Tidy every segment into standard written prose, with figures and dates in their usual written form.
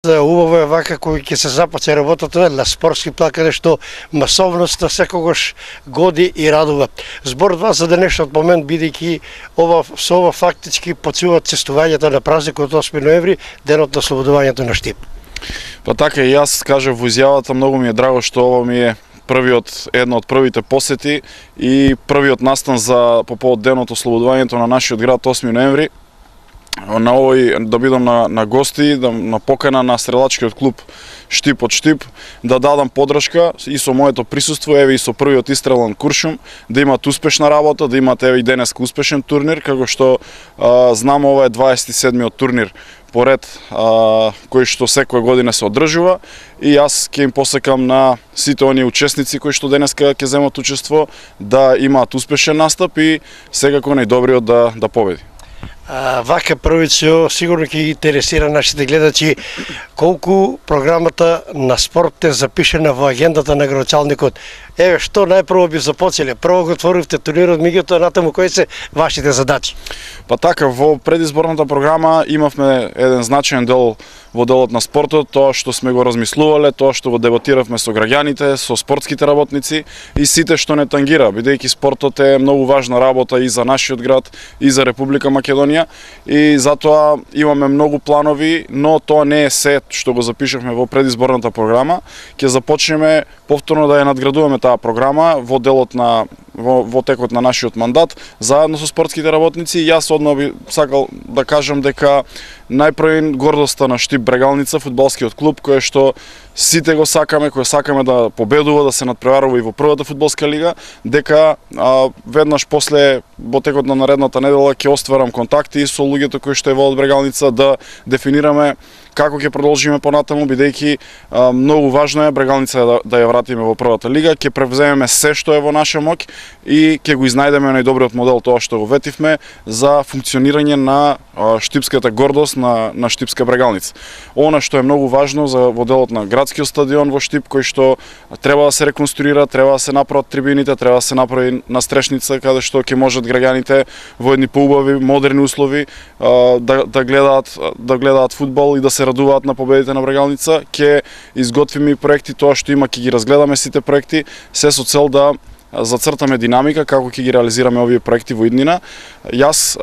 Убаво е вака кој ќе се започне работата на спортски план, каде што масовноста секогаш годи и радува. Збор два за денешниот момент, бидејќи со ова фактички почнуваат честувањето на празникот 8 ноември, денот на ослободувањето на Штип. Па така и јас кажав во изјавата, многу ми е драго што ова ми е едно од првите посети и првиот настан по повод денот ослободувањето на нашиот град 8 ноември. На овој да бидам на гости, на покана на стрелачкиот клуб Штип од Штип, да дадам подршка и со моето присуство, еве и со првиот истрелан куршум, да имат успешна работа, да имат еве и денеска успешен турнир, како што знам ова е 27-миот турнир поред кој што секоја година се одржува и јас ќе им посекам на сите оние учесници кои што денеска ќе земат учество да имаат успешен настап и секако најдобриот да победи. Вака првично сигурно ќе интересира нашите гледачи колку програмата на спорт е запишена во агендата на градоначалникот. Еве што најпрво би започеле? Прво го отворивте турнирот, меѓутоа натаму кои се вашите задачи? Па така, во предизборната програма имавме еден значаен дел во делот на спортот, тоа што сме го размислувале, тоа што го дебатиравме со граѓаните, со спортските работници и сите што не тангира, бидејќи спортот е многу важна работа и за нашиот град и за Република Македонија и затоа имаме многу планови, но тоа не е се што го запишавме во предизборната програма. Ќе започнеме повторно да ја надградуваме таа програма во делот во текот на нашиот мандат заедно со спортските работници. Јас одно би сакал да кажам дека најпрво гордоста на Штип Брегалница, фудбалскиот клуб кој што сите го сакаме, кој сакаме да победува, да се надпреварува и во првата фудбалска лига, дека веднаш после во текот на наредната недела ќе остварам контакти со луѓето кои што е во Брегалница да дефинираме како ќе продолжиме понатаму, бидејќи многу важно е Брегалница да ја вратиме во првата лига, ќе превземеме се што е во наша моќ и ќе го изнајдеме најдобриот модел, тоа што го ветивме за функционирање на штипската гордост на Штипска Брегалница. Она што е многу важно во делот на градскиот стадион во Штип, кој што треба да се реконструира, треба да се направат трибините, треба да се направи настрешница каде што ќе можат граѓаните во едни поубави, модерни услови да гледаат фудбал и да се радуваат на победите на Брегалница. Ќе изготвиме и проекти, тоа што има ќе ги разгледаме сите проекти, се со цел да зацртаме динамика како ќе ги реализираме овие проекти во иднина. Јас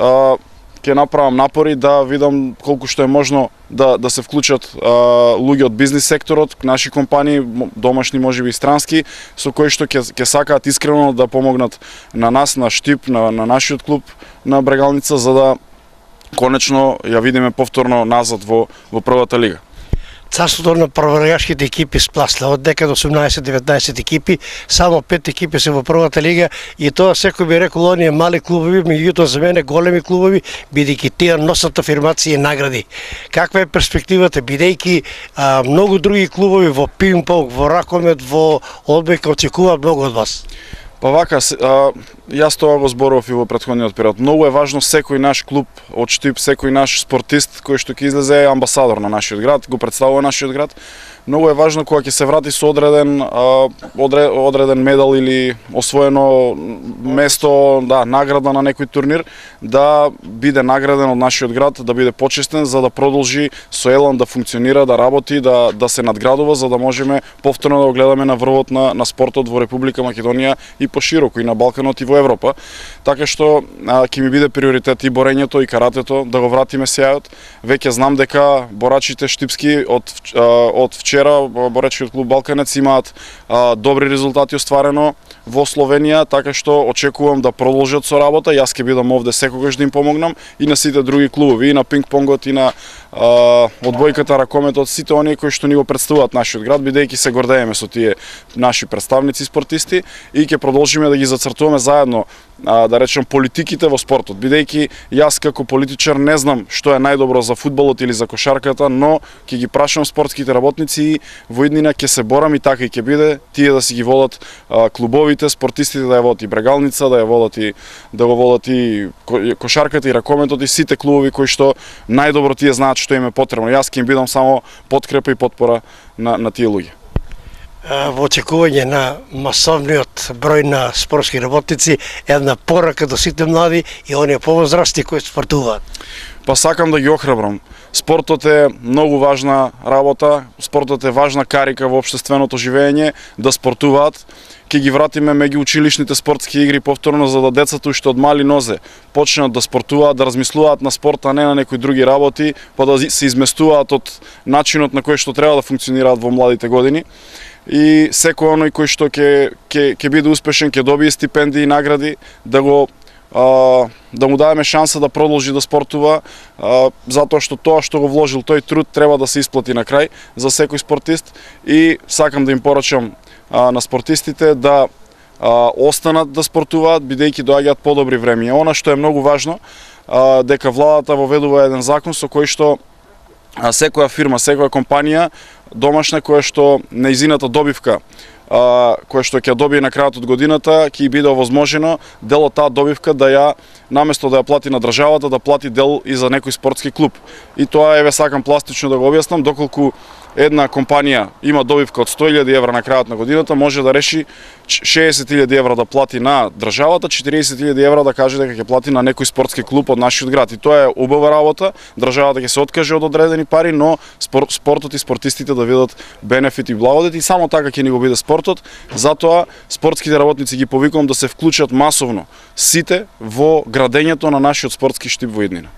ќе направам напори да видам колку што е можно да се вклучат луѓе од бизнис секторот, наши компании, домашни, можеби и странски, со кои што ќе сакаат искрено да помогнат на нас, на Штип, на нашиот клуб на Брегалница, за да конечно ја видиме повторно назад во првата лига. Царството на прворегашките екипи спласла, од дека до 18-19 екипи, само 5 екипи се во првата лига и тоа секој би рекол оние мали клубови, меѓутоа за мене големи клубови, бидејќи тие носат афирмации и награди. Каква е перспективата, бидејќи многу други клубови во пинг-понг, во ракомет, во одбојка очекуваат многу од вас? Па вака, јас тоа го зборував и во претходниот период. Многу е важно секој наш клуб од Штип, секој наш спортист кој што ќе излезе амбасадор на нашиот град, го представува нашиот град. Многу е важно кога ќе се врати со одреден медал или освоено место, награда на некој турнир, да биде награден од нашиот град, да биде почестен за да продолжи со елан да функционира, да работи, да се надградува, за да можеме повторно да го гледаме на врвот на спортот во Република Македонија и пошироко и на Балканот и во Европа. Така што ќе ми биде приоритет и борењето и каратето, да го вратиме сејот. Веќе знам дека борачите штипски од вчера борачкиот клуб Балканец имаат добри резултати остварено во Словенија, така што очекувам да продолжат со работа. Јас ќе бидам овде секогаш да им помогнам и на сите други клубови, и на пинг-понгот, и на одбојката, ракометот, сите оние кои што ни го представуваат нашиот град, бидејќи се гордееме со тие наши представници спортисти и ќе продолжиме да ги зацртуваме заедно, да речем, политиките во спортот, бидејќи јас како политичар не знам што е најдобро за фудбалот или за кошарката, но ќе ги прашам спортските работници и во иднина ќе се борам и така и ќе биде тие да си ги водат клубовите, спортистите да ја водат и Брегалница, да го водат и кошарката и ракометот и сите клубови кои што најдобро тие знаат што им е потребно. Јас ќе им бидам само подкрепа и потпора на тие луѓе. Во очекување на масовниот број на спортски работници, една порака до сите млади и оние повозрасти кои спортуваат. па сакам да ги охрабрам. Спортот е многу важна работа, спортот е важна карика во општественото живење, да спортуваат. Ќе ги вратиме меѓу училишните спортски игри повторно, за да децата уште од мали нозе почнат да спортуваат, да размислуваат на спорта, а не на некои други работи, па да се изместуваат од начинот на кој што треба да функционираат во младите години. И секој оној кој што ќе биде успешен, ќе добие стипендии и награди, да му дадеме шанса да продолжи да спортува, затоа што тоа што го вложил тој труд треба да се исплати на крај за секој спортист. И сакам да им порачам на спортистите да останат да спортуваат, бидејќи доаѓаат подобри времиња. Она што е многу важно, дека владата воведува еден закон со кој што секоја фирма, секоја компанија домашна која што нејзината добивка која што ќе добие на крајот од годината, ќе биде овозможено дел од таа добивка да ја, наместо да ја плати на државата, да плати дел и за некој спортски клуб. И тоа еве сакам пластично да го објаснам, доколку една компанија има добивка од 100.000 евра на крајот на годината, може да реши 60.000 евра да плати на државата, 40.000 евра да каже дека ќе плати на некој спортски клуб од нашиот град. И тоа е убава работа, државата ќе се откаже од одредени пари, но спортот и спортистите да видат бенефит и благодет, и само така ќе ни го биде спортот. Затоа спортските работници ги повикувам да се вклучат масовно сите во градењето на нашиот спортски штип во иднина.